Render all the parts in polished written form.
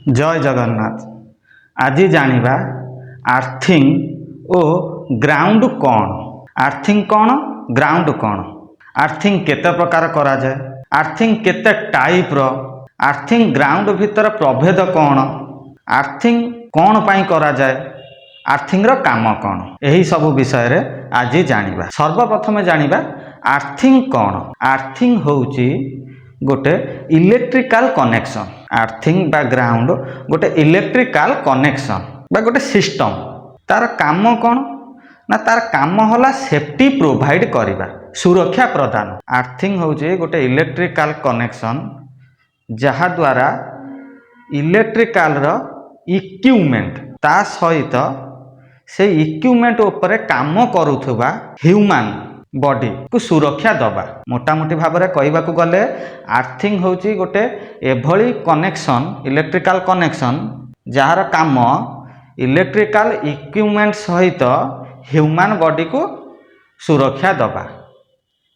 जय जगन्नाथ। आज जानिबा आर्थिंग ओ ग्राउंड कौन। आर्थिंग कौन, ग्राउंड कौन, आर्थिंग केते प्रकार करा जाए, आर्थिंग केते टाइप रो, आर्थिंग ग्राउंड भीतर प्रभेद कौन, आर्थिंग कौन पाई करा जाए, आर्थिंग रो काम कौन, यही सब विषय रे आज जानिबा। सर्वप्रथम जानिबा आर्थिंग कौन। आर्थिंग होउची गोटे इलेक्ट्रिकल कनेक्शन। आर्थिंग बा ग्राउंड गोटे इलेक्ट्रिकल कनेक्शन बा गोटे सिस्टम। तार काम कौन ना, तार काम होला सेफ्टी प्रोवाइड करिबा, सुरक्षा प्रदान। आर्थिंग होउची गोटे इलेक्ट्रिकल कनेक्शन जहा द्वारा इलेक्ट्रिकल रो इक्विपमेंट ता सहित से इक्विपमेंट उपरे काम करुथुबा ह्यूमन बॉडी को सुरक्षा दबा। मोटामोटी भाव में कहवाक गले आर्थिंग होची गोटे एभली कनेक्शन, इलेक्ट्रिकल कनेक्शन जार काम इलेक्ट्रिकल इक्विपमेंट सहित ह्यूमन बॉडी को सुरक्षा दबा।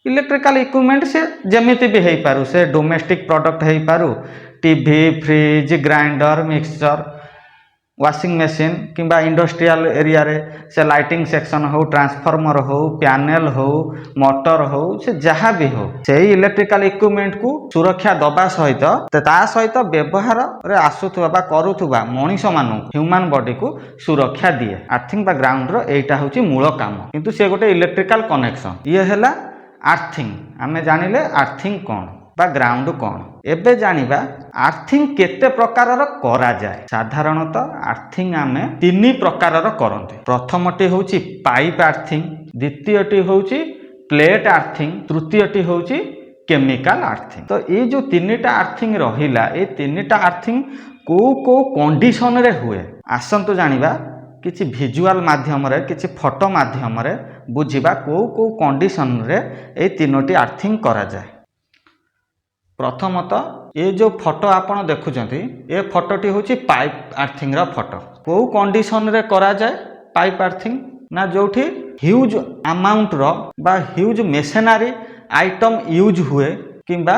इलेक्ट्रिकल इक्विपमेंट से जमिति भी हो पारू, से डोमेस्टिक प्रोडक्ट हो पारू, TV, fridge, grinder, mixture, washing machine किंबा इंडस्ट्रियल एरिया रे से लाइटिंग सेक्शन हो, ट्रांसफॉर्मर हो, पैनल हो, मोटर हो, से जहाँ भी हो से इलेक्ट्रिकल इक्विपमेंट को सुरक्षा दबा सहित ता सहित व्यवहार रे आसुथुबा बा करुथुबा मनीष मानु ह्यूमन बॉडी को सुरक्षा दिए। आर्थिंग बा ग्राउंड रो एटा होची मूल काम, किंतु से गोटे इलेक्ट्रिकल कनेक्शन। ये हैला आर्थिंग। आमे जानिले आर्थिंग कौन बा ग्राउंड कौन। एबे जानिबा आर्थिंग केते प्रकारर करा जाए। साधारणतः आर्थिंग आमे तीन प्रकारर करंते। प्रथमटी होची पाइप आर्थिंग, द्वितीयटी होची प्लेट आर्थिंग, तृतीयटी होची केमिकल आर्थिंग। तो ये जो तीनटा आर्थिंग रहिला, ये तीनटा आर्थिंग को कंडीशन रे हुए आसंतु जानिबा किछि विजुअल माध्यम रे, किछि फोटो माध्यम रे बुझिबा को कंडीशन रे ए तीनोटी आर्थिंग करा जाए। प्रथमतः ये जो फोटो आपण देखुचंती, ये फोटोटी होची पाइप आर्थिंग रा फोटो। को कंडीशन रे करा जाए पाइप आर्थिंग ना, जोठी ह्यूज अमाउंट रो बा ह्यूज मेशनरी आइटम यूज हुए किंबा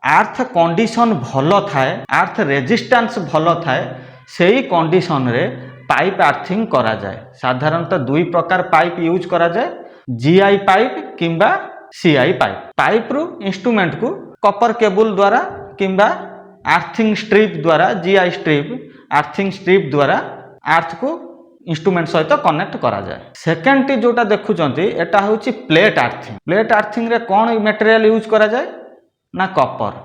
अर्थ कंडीशन भलो थाए, अर्थ रेजिस्टेंस भलो थाए, सेही कंडीशन रे पाइप आर्थिंग करा जाए। साधारणतः दुई प्रकार पाइप यूज करा जाए, जीआई पाइप किंबा सीआई पाइप। पाइप रु इंस्ट्रूमेंट को कॉपर केबल द्वारा किंबा आर्थिंग स्ट्रिप द्वारा, जीआई स्ट्रिप, आर्थिंग स्ट्रिप द्वारा अर्थ को इंस्ट्रूमेंट सहित कनेक्ट करा जाए। सेकेंड टी जोटा देखुचंती एटा होची प्लेट आर्थिंग। प्लेट आर्थिंग रे कोन मटेरियल यूज करा जाए ना, कॉपर।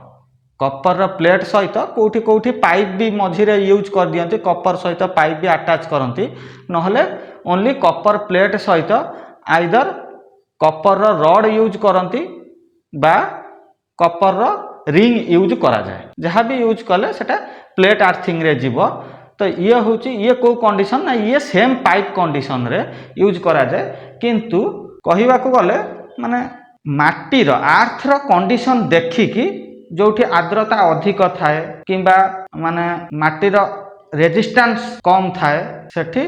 कॉपर रो प्लेट सहित कोठी कोठी पाइप भी मझी रे यूज कर दियंती, कॉपर सहित पाइप भी अटैच करंती, नहले ओनली कॉपर प्लेट सहित आइदर कॉपर रो रॉड यूज करंती बा कॉपर रो रिंग यूज करा जाए। जहाँ भी यूज कले सेटा प्लेट आर्थिंग रे जीवो। तो ये होची ये को कंडीशन ना, ये सेम पाइप कंडीशन रे यूज करा जाए। किंतु कहिबा को गले माने माटी रो अर्थ रो कंडीशन देखि कि जोठी आर्द्रता अधिक थाए किंबा माने माटी रो रेजिस्टेंस कम थाए, सेठी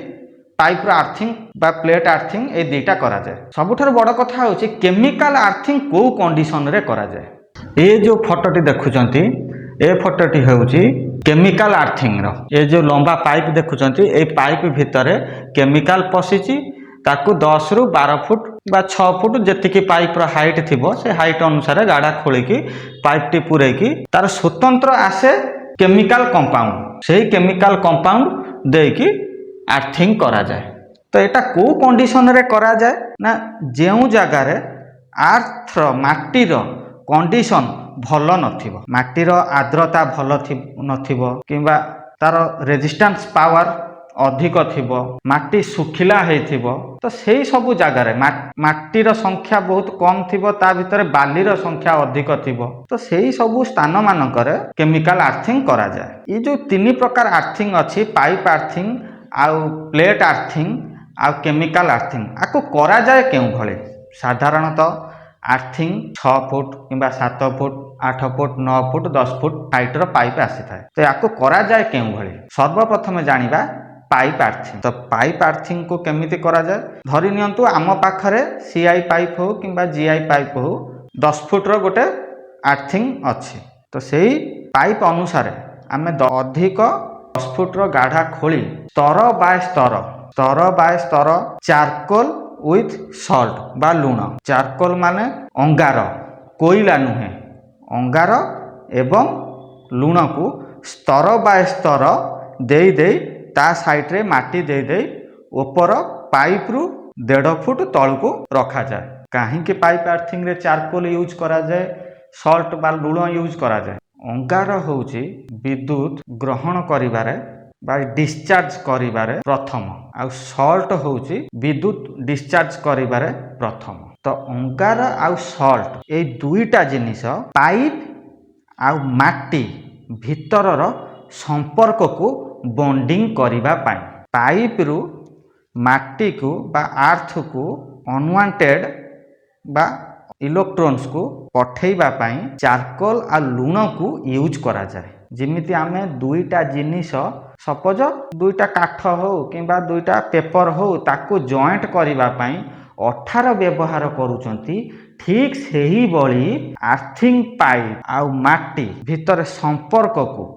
पाइप रो आर्थिंग बा प्लेट आर्थिंग ए दुईटा करा जाए। सबुठार बड़ कथा होची केमिकल आर्थिंग को कंडीशन रे करा जाए। ये जो फोटोटी देखुचंती, ए फोटोटी होउची केमिकल आर्थिंग रो। ये जो लंबा पाइप देखुचंती, ए पाइप भितरे केमिकल पसिची, ताकू 10 रु 12 फुट बा 6 फुट जेतिकी पाइप रो हाइट थिबो, से हाइट अनुसार गाड़ा खोलिकी पाइप टी पुरेकी तार स्वतंत्र आसे केमिकल कंपाउंड, सेही केमिकल कंपाउंड देकी आर्थिंग करा जाए। तो एटा को कंडीशन रे करा जाए ना, जेउ जगह रे अर्थ रो माटी रो कंडीशन भलो नथिबो, माटी रो आर्द्रता भलो नथिबो किंबा तार रेजिस्टेंस पावर अधिक थिबो, माटी सुखिला हेथिबो, तो सेही सब जगह रे माटी रो संख्या बहुत कम थिबो, ता भितरे बाली रो संख्या अधिक थिबो, तो सेही सब स्थान मानकरे केमिकल आर्थिंग करा जाए। ये जो तीन प्रकार आर्थिंग अछि, पाइप आर्थिंग आउ प्लेट आर्थिंग आउ केमिकल आर्थिंग, आको करा जाए केउ भले। साधारणतः आर्थिंग 6 फुट किंबा 7 foot 8 foot 9 foot 10 foot height रो पाइप आसी थाए। तो याको करा जाए केउ भले। सर्वप्रथम जानिबा पाइप आर्थिंग। तो पाइप आर्थिंग को केमिति करा जाए, धरि नियंतु आम पाखरे सीआई पाइप हो किंबा जीआई पाइप हो 10 फुट रो गोटे आर्थिंग अछि। तो सेही पाइप अनुसार आमे अधिक 10 फुट्र गाढ़ा खोली स्तर बाय स्तर चारकोल विथ सल्ट बा लुण। चारकोल माने अंगार, कोईला नुहे, अंगार एवं लुण को स्तर बाय स्तर देई देई ता साइड रे माटी देई देई ऊपर पाइप रु 1.5 फुट तल को रखा जाए। कहीं पाइप आर्थिंग रे चारकोल यूज करा जाए, सल्ट बा लुण यूज करा जाए? अंगार होउची विद्युत ग्रहण करिबारे बा डिस्चार्ज करिबारे प्रथम, आ सल्ट होउची विद्युत डिस्चार्ज करिबारे प्रथम। तो अंगार आ सल्ट ए दुईटा जिनिस पाइप आ माटी भितरर संपर्क को बॉन्डिंग करिबा पाई, पाइप रु माटी को बा अर्थ को अनवांटेड बा इलेक्ट्रॉन्स को पठेइबा पाई चारकोल आ लुण को यूज करा जाए। जिमिति आमे दुईटा जिनिस सपोज दुईटा काठ हो किंबा दुईटा पेपर हो ताको जॉइंट करिबा पाई अठार व्यवहार करूचंती, ठीक सेही बळी आर्थिंग पाइप आ माटी भितर संपर्क को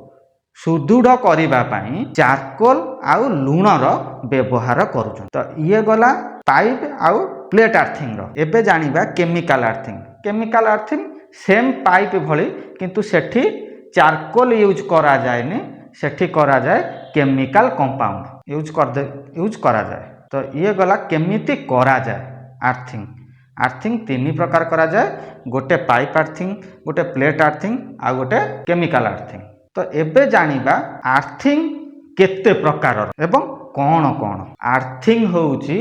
सुदृढ़ करिबा पाई चारकोल आ लुणर व्यवहार करूचंती। तो ये गला पाइप आउ प्लेट आर्थिंग रो। एबे जानिबा chemical earthing. Chemical earthing same pipe भली किंतु सेठी चारकोल यूज करा जाएनी, सेठी करा जाए केमिकल कंपाउंड यूज करा जाए। तो ये गला केमिति करा जाए आर्थिंग। आर्थिंग तीन प्रकार करा जाए, गोटे पाइप आर्थिंग, गोटे प्लेट आर्थिंग आ गोटे केमिकल आर्थिंग। तो एबे जानिबा आर्थिंग केते प्रकार एवं कौन कौन। आर्थिंग होउची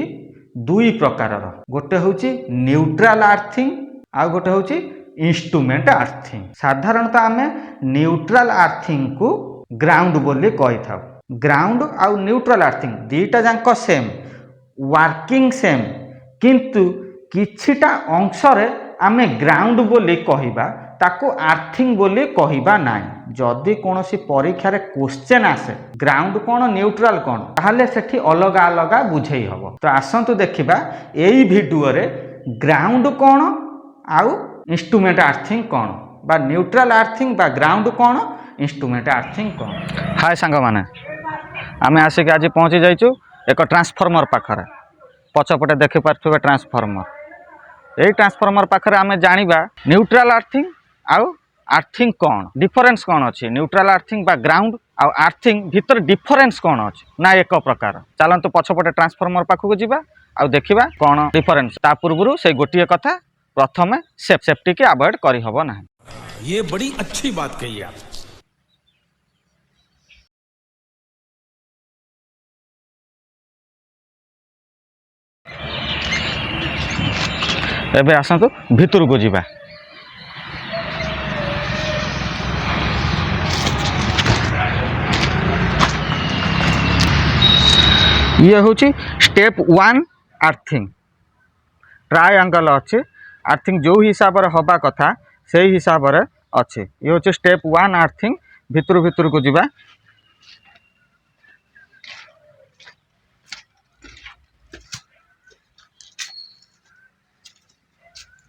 दुई प्रकार, गोटे होउची न्यूट्रल आर्थिंग आ गोटे होउची इंस्ट्रूमेंट आर्थिंग। साधारणतः आमे न्यूट्रल आर्थिंग को ग्राउंड बोली कहि थाउ। ग्राउंड आ न्यूट्रल आर्थिंग दीटा जांक सेम, वर्किंग सेम, किंतु किछिटा अंश रे आमे ग्राउंड बोली कहिबा ताको आर्थिंग बोली कहिबा नाही। जदि कोनोसी परीक्षा रे क्वेश्चन आसे ग्राउंड कोन न्यूट्रल कोन, ताहले सेठी अलग अलग बुझेई हबो। तो आसंतु देखिबा एई वीडियो रे ग्राउंड कोन आउ इंस्ट्रूमेंट आर्थिंग कोन, बा न्यूट्रल आर्थिंग बा ग्राउंड कोन, इंस्ट्रूमेंट आर्थिंग कोन। हाय सांग माने, आमे आसिक आज पहुंची जाइछु एक ट्रांसफार्मर पाखरे। पछपटे देखि पारथुबे ट्रांसफार्मर। एई ट्रांसफार्मर पाखरे आमे जानिबा न्यूट्रल आर्थिंग आउ आर्थिंग कौन, डिफरेंस कौन अच्छी। न्यूट्रल आर्थिंग बा ग्राउंड आ आर्थिंग भितर डिफरेंस कौन अच्छी ना एक प्रकार। चलतु पछपटे ट्रांसफार्मर पाखक जावा आ देखिबा कौन डिफरेंस। ता पूर्वरु से गोटिए कथा, प्रथमे सेफ्टी के अवॉइड करि हबो ना। ये बड़ी अच्छी बात कही आप। एबे आसंतु भितर को जावा। ये हूँ स्टेप 1 आर्थिंग। ट्रायंगल अच्छे आर्थिंग जो हिसाब रे हवा कथा से हिसाब रे अच्छे। ये हूँ स्टेप 1 आर्थिंग। भितर को जावा।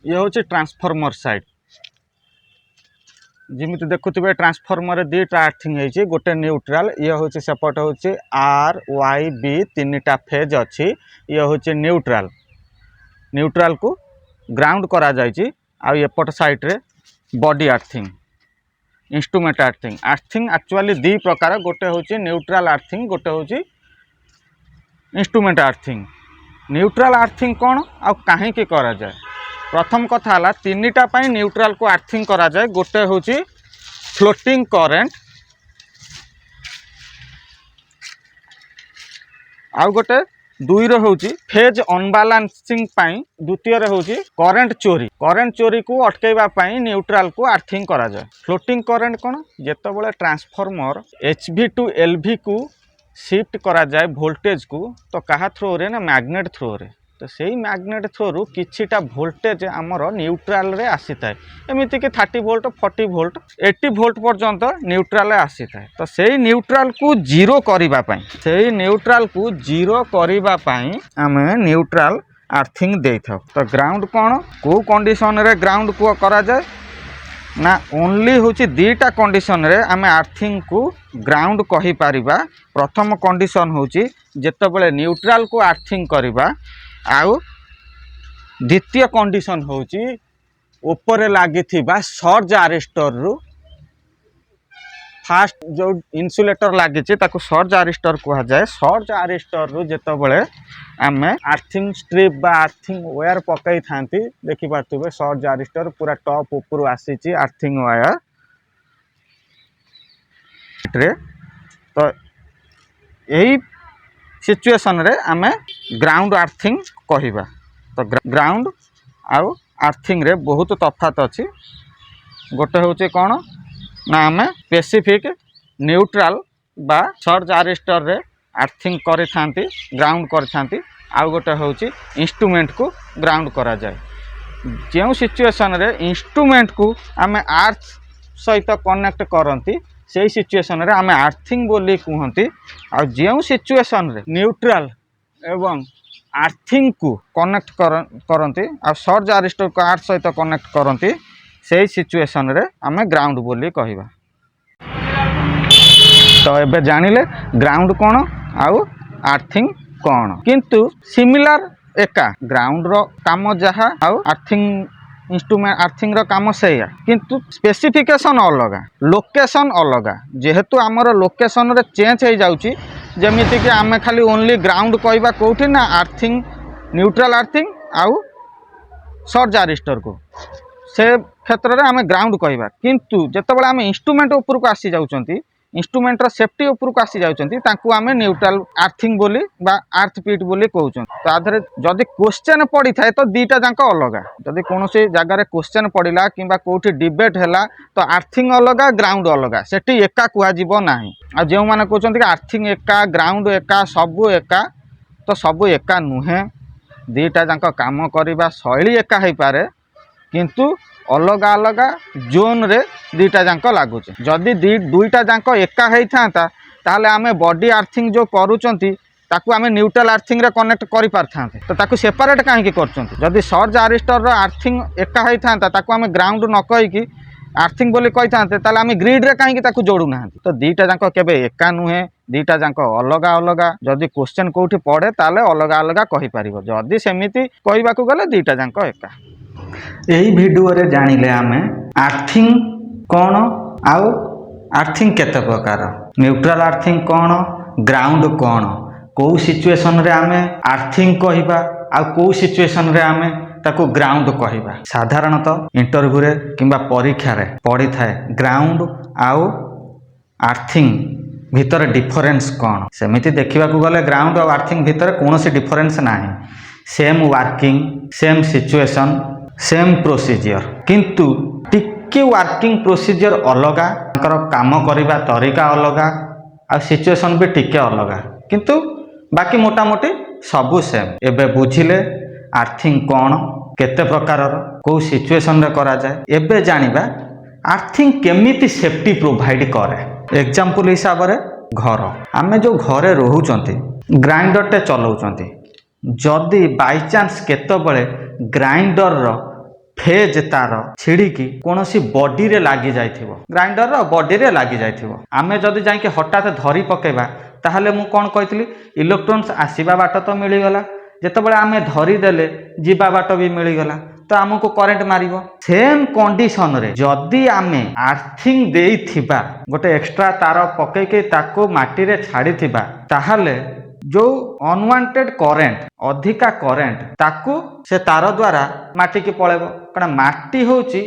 ये हूँ ट्रांसफार्मर साइड। जिमिति देखुथिबे ट्रांसफार्मर दुईटा आर्थिंग है, गोटे न्यूट्रल। ये हूँ सेपट हूँ आर वाई बी तीनटा फेज अच्छी। ये हूँ न्यूट्रल। न्यूट्रल को ग्राउंड करा जायछि। आ एपट साइड रे body earthing, instrument earthing. Earthing actually the प्रकार, गोटे हूँ न्यूट्रल आर्थिंग, गोटे हूँ इंस्ट्रूमेंट आर्थिंग। न्यूट्रल आर्थिंग कौन आ कहीं करा जाए? प्रथम कथा है तीनटा पाई न्यूट्रल को आर्थिंग करा जाए। गोटे हूँ फ्लोटिंग करेंट, आउ गोटे दुई रो हूँ फेज अनबालांसिंग पाई, द्वितीय रे हूँ करेंट चोरी। करेंट चोरी को अटकेबा पाई न्यूट्रल को आर्थिंग करा जाए। फ्लोटिंग करेंट कौन? जेतेबेले ट्रांसफार्मर एचवी टू एलवी को शिफ्ट करा जाए वोल्टेज को, तो कहा थ्रो रे ना मैग्नेट थ्रो रे। तो सेही मैग्नेट थ्रो किछिटा वोल्टेज आमर न्यूट्रल रे आसी थाए। एमिति कि 30 वोल्ट 40 वोल्ट 80 वोल्ट पर्यंत न्यूट्रल आसी थाए। तो सेही न्यूट्रल को जीरो करिबा पाई, सेही न्यूट्रल को जीरो करिबा पाई आमे न्यूट्रल आर्थिंग देई थाउ। तो ग्राउंड कोन को कंडीशन रे ग्राउंड को करा जाए? ना ओनली हूँ दीटा कंडीशन रे आमे आर्थिंग को ग्राउंड कही पारिबा। प्रथम कंडीशन हूँ जेतेबेले न्यूट्रल को आर्थिंग करबा आउ द्वितीय कंडीशन हूँ ऊपर लगी सर्ज आरिस्टर रु फास्ट जो इन्सुलेटर लगी सर्ज आरिस्टर कह जाए। सर्ज आरिस्टर रु जेतेबेले आमे आर्थिंग स्ट्रिप बा आर्थिंग वायर पकई थांती देखि पारथुबे सर्ज आरिस्टर पूरा टॉप ऊपर आसीची आर्थिंग वायर रे। तो यही सिचुएशन रे आमे ग्राउंड आर्थिंग कहिबा। तो ग्राउंड आउ आर्थिंग रे बहुत तफात अच्छी। गोटे हूँ कौन ना आमे स्पेसिफिक न्यूट्रल बा सर्ज आरिस्टर रे आर्थिंग करि थांती ग्राउंड करि थांती। आउ गोटे हूँ इंस्ट्रूमेंट को ग्राउंड करा जाए। जो सिचुएशन रे इंस्ट्रूमेंट को आमे आर्थ सहित कनेक्ट करती से सिचुएशन रे आमे आर्थिंग बोली कहती। आ जो सिचुएशन रे न्यूट्रल एवं आर्थिंग को कनेक्ट करती आ सर्ज आरिस्टर को आर्थ सहित कनेक्ट करती से सिचुएशन रे आमे ग्राउंड बोली कहवा। तो एबे जानिले ग्राउंड कौन आउ आर्थिंग कौन किंतु सिमिलर एका ग्राउंड रो काम जहा आउ आर्थिंग इंस्ट्रूमेंट आर्थिंग रो काम सेया किंतु स्पेसिफिकेशन अलगा लोकेशन अलगा। जेहेतु आमर लोकेशन रे चेंज हो जाउची जेमिति कि आमे खाली ओनली ग्राउंड कहबा कोठी ना आर्थिंग न्यूट्रल आर्थिंग आउ सर्ज आरिस्टर को से क्षेत्र में आम ग्राउंड कहबा। किंतु जेतेबेले आम इंस्ट्रूमेंट उपर को आसी जाउचंती इंस्ट्रूमेंटर सेफ्टी उपर को आसी जाउचंती तांकू आम न्यूट्रल आर्थिंग बोली बा आर्थ पिट बोली कहउचन। तो आधरे जदि क्वेश्चन पड़ी थाए तो दीटा जाक अलगा। जदि कोनोसी जगार क्वेश्चन पड़िला किंबा कोठी डिबेट हैला तो आर्थिंग अलगा ग्राउंड अलगा सेठी एका कुआ जीवो नाही। आ जेउ माने कहउचंती कि आर्थिंग एका ग्राउंड एका सबु एका तो सबु एका नुहे। दीटा जाक काम करिबा शैली एका है पारे किंतु अलगा अलगा जोन रे दीटा जाक लागुचे। जदि दुईटा जाक एका होता ताहले आमे बॉडी आर्थिंग जो करूचंती ताकू आमे न्यूट्रल आर्थिंग रे कनेक्ट करि पारथांते तो ताकू सेपरेट काहे करचंती। जदि सर्ज आरिस्टर रो आर्थिंग एका होता ताकू आमे ग्राउंड न कहि कि आर्थिंग बोली कहि थांते ताले आमे ग्रिड रे काहे ताकू जोडू नाहांती। तो दीटा जाक केबे एका नुहे दीटा जाक अलगा अलगा। जदि क्वेश्चन कोठी पड़े ताले अलगा अलगा कहि पारिबो। जदि सेमिति कहिबाकू गले दीटा जाक एका। यही वीडियो रे जानिले आमे आर्थिंग कौन आउ आर्थिंग केते प्रकार न्यूट्रल आर्थिंग कौन ग्राउंड कौन को सिचुएशन रे आमे आर्थिंग कहिबा आ को सिचुएशन रे आमे ताको ग्राउंड कहिबा। साधारणतः इंटरव्यू रे किंबा परीक्षा रे पड़ी थाए ग्राउंड आउ आर्थिंग भितर डिफरेंस कौन सेमिति देखिबा को गले ग्राउंड और आर्थिंग भितर कोनोसी डिफरेंस नाही। Same working same situation same procedure किंतु टिके वर्किंग प्रोसीजर अलगा काम करिबा तरीका अलगा आ सिचुएशन भी टिके अलगा किंतु बाकी मोटा मोटी सबू सेम। एबे बुझिले आर्थिंग कौन केते प्रकार को सिचुएशन रे करा जाए। एबे जानिबा आर्थिंग केमिति सेफ्टी प्रोवाइड करे। एग्जांपल हिसाब रे घर आमे जो घरे रहउचंती ग्राइंडर टे चलाउचंती जदि बाय चांस केतबेले ग्राइंडर रो फेज तार छिड़िकी कोनोसी बॉडी रे लागी जाइथिबो ग्राइंडर रो बॉडी रे लागी जाइथिबो आमे जदि जाइके हठात धरी पकेबा ताहले मु कोन कहितली इलेक्ट्रॉन्स आसीबा बाट तो मिली गला जेतेबेले आमे धरी देले जीवा बाट भी मिली गला तो हमको करंट मारिबो। सेम कंडीशन रे जदि आमे आर्थिंग देइथिबा गोटे एक्स्ट्रा तार पकेके ताको माटी रे छाड़ीथिबा ताहले जो अनवांटेड करेंट अधिका करेंट ताकू से तार द्वारा माटी की पळेबो कारण माटी होची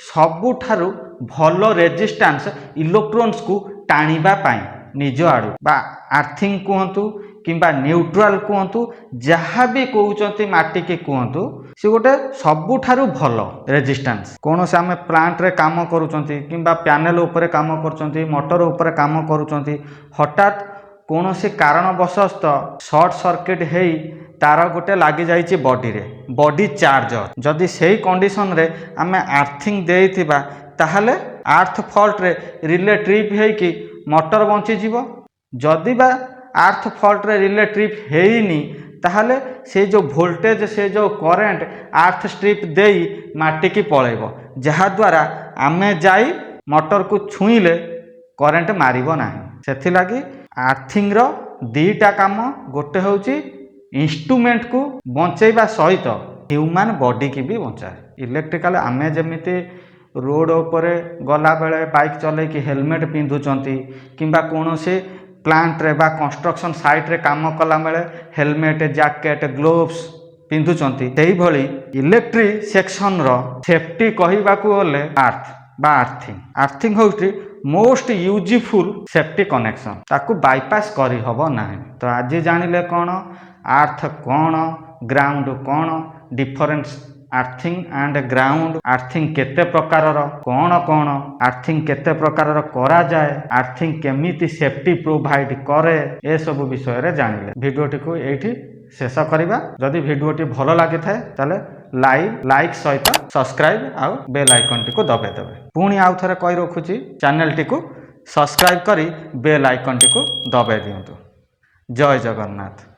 सबुठारु भल रेजिस्टेंस इलेक्ट्रॉन्स को टाणीबा पाई निज आडू बा आर्थिंग कहतु किंबा न्यूट्रल कहतु जहाँ भी कहउचंती माटी की कहतु से गोटे सबुठारु भल रेजिस्टेंस। कौन से आम प्लांट रे काम करूचंती किंबा पैनल उपरे काम करूचंती मोटर उपरे काम करूचंती हठात कौन से कारणवशत शॉर्ट सर्किट हेई तार गोटे लगी जाइए बॉडी रे बॉडी चार्जर जदि से कंडीशन रे आमे आर्थिंग देइथिबा ताहले आर्थ फॉल्ट रे रिले ट्रिप हेकी मोटर बंची जीवो। जदि बा आर्थ फॉल्ट रे रिले ट्रिप हेइनी ताहले से जो वोल्टेज से जो करेंट आर्थ स्ट्रिप देई माटी की पळेबो जहा द्वारा आमे जाई मोटर को छुईले करेंट मारिबो नाही। सेथिलागि आर्थिंग रो दीटा काम, गोटे होची इंस्ट्रूमेंट को बंचेबा सहित ह्यूमन बॉडी की भी बंचाए। इलेक्ट्रिकल आमे जेमिति रोड उपरे गला बेले बाइक चले कि हेलमेट पिंधुचंती किंबा कोनोसी प्लांट रे बा कंस्ट्रक्शन साइट रे काम कला बेले हेलमेट, जैकेट, ग्लोव्स पिंधुचंती, सेही भली इलेक्ट्रिक सेक्शन रो सेफ्टी कहिबाकू गले अर्थ बा आर्थिंग। आर्थिंग होउची मोस्ट यूजफुल सेफ्टी कनेक्शन, ताकू बाईपास करी हबो नाही। तो आज जानिले कोन अर्थ कोन, ग्राउंड कोन, difference earthing and ground, earthing केते प्रकारर कोन कोन, आर्थिंग केते प्रकारर करा जाए, आर्थिंग केमिति सेफ्टी प्रोवाइड करे, ए सब विषय रे जानिले। भिडियोटी को एठी शेष करिबा। जदि भिडियोटी भलो लागि थाए ताले लाइक सहित सब्सक्राइब आउ बेल आइकन टी को दबे देबे। पुणी आउ थरे कहि रखुची, चैनल टी को सब्सक्राइब करी बेल आइकन टी को दबे दियंतु। जय जगन्नाथ।